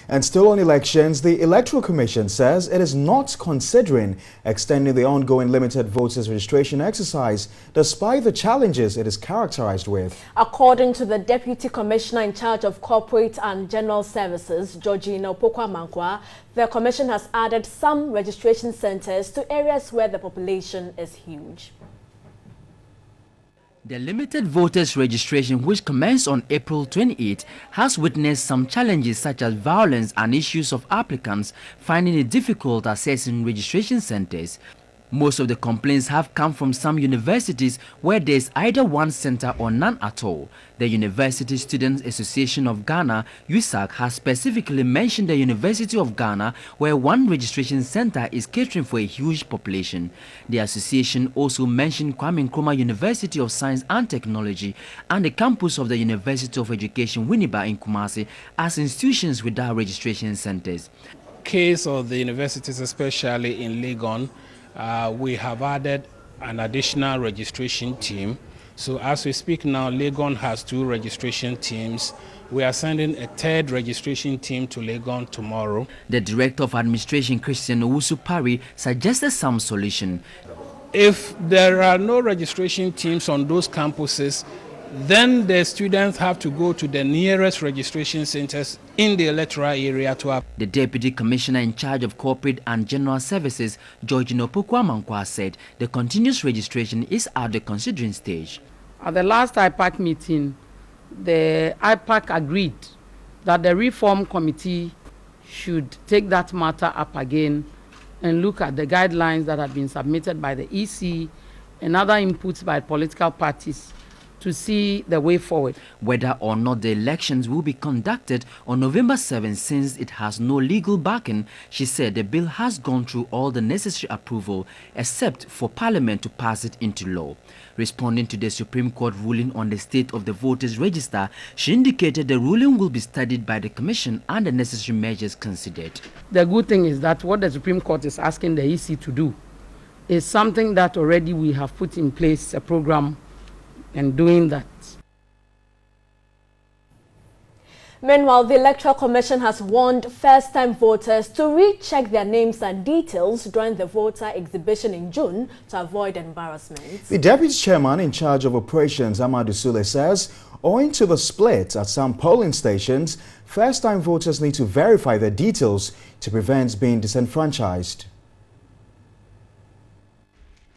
And still on elections, the Electoral Commission says it is not considering extending the ongoing limited voters registration exercise, despite the challenges it is characterized with. According to the Deputy Commissioner in charge of Corporate and General Services, Georgina Opoku-Amankwa, the Commission has added some registration centers to areas where the population is huge. The limited voters registration, which commenced on April 28, has witnessed some challenges such as violence and issues of applicants finding it difficult accessing registration centers. Most of the complaints have come from some universities where there is either one center or none at all. The University Students Association of Ghana, USAG, has specifically mentioned the University of Ghana, where one registration center is catering for a huge population. The association also mentioned Kwame Nkrumah University of Science and Technology and the campus of the University of Education Winneba in Kumasi as institutions without registration centers. Case of the universities, especially in Legon, we have added an additional registration team. So as we speak now, Legon has 2 registration teams. We are sending a 3rd registration team to Legon tomorrow. The Director of Administration, Christian Owusu-Parry, suggested some solution. If there are no registration teams on those campuses, then the students have to go to the nearest registration centers in the electoral area to have. The Deputy Commissioner in charge of Corporate and General Services, Georgina Opoku-Amankwa, said the continuous registration is at the considering stage. At the last IPAC meeting, the IPAC agreed that the reform committee should take that matter up again and look at the guidelines that have been submitted by the EC and other inputs by political parties to see the way forward. Whether or not the elections will be conducted on November 7, since it has no legal backing, she said the bill has gone through all the necessary approval except for Parliament to pass it into law. Responding to the Supreme Court ruling on the state of the voters register, she indicated the ruling will be studied by the Commission and the necessary measures considered. The good thing is that what the Supreme Court is asking the EC to do is something that already we have put in place, a program and doing that. Meanwhile, the Electoral Commission has warned first-time voters to recheck their names and details during the voter exhibition in June to avoid embarrassment. The Deputy Chairman in charge of operations, Amadou Sule, says owing to the split at some polling stations, first-time voters need to verify their details to prevent being disenfranchised.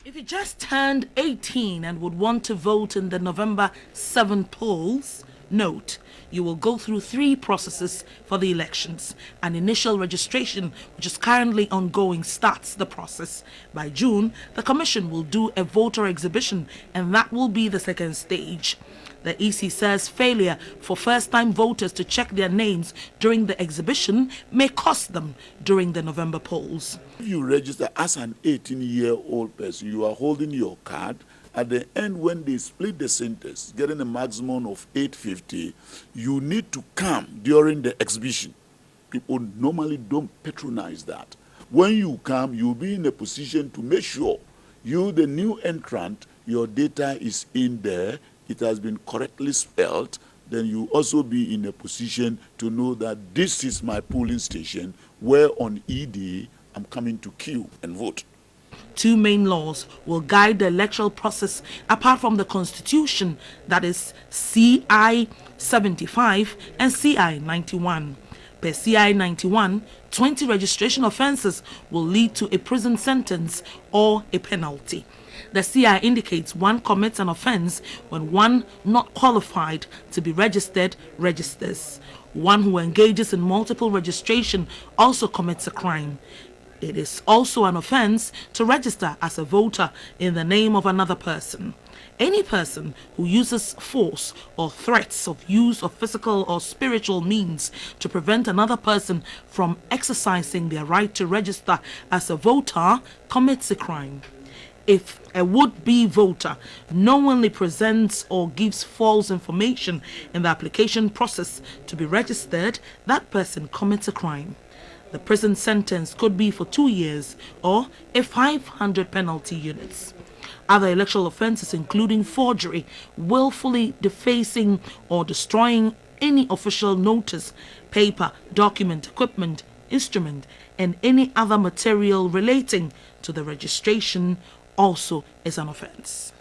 If you just turned 18 and would want to vote in the November 7 polls, note, you will go through 3 processes for the elections. An initial registration, which is currently ongoing, starts the process. By June, the Commission will do a voter exhibition, and that will be the 2nd stage. The EC says failure for first-time voters to check their names during the exhibition may cost them during the November polls. If you register as an 18-year-old person, you are holding your card. At the end, when they split the centers, getting a maximum of 850, you need to come during the exhibition. People normally don't patronize that. When you come, you'll be in a position to make sure you, the new entrant, your data is in there, it has been correctly spelled, then you also be in a position to know that this is my polling station where on ED I'm coming to queue and vote. 2 main laws will guide the electoral process apart from the Constitution, that is CI 75 and CI 91. Per CI 91, 20 registration offences will lead to a prison sentence or a penalty. The CI indicates one commits an offence when one not qualified to be registered registers. One who engages in multiple registration also commits a crime. It is also an offence to register as a voter in the name of another person. Any person who uses force or threats of use of physical or spiritual means to prevent another person from exercising their right to register as a voter commits a crime. If a would-be voter knowingly presents or gives false information in the application process to be registered, that person commits a crime. The prison sentence could be for 2 years or a 500 penalty units. Other electoral offences, including forgery, willfully defacing or destroying any official notice, paper, document, equipment, instrument, and any other material relating to the registration also is an offense.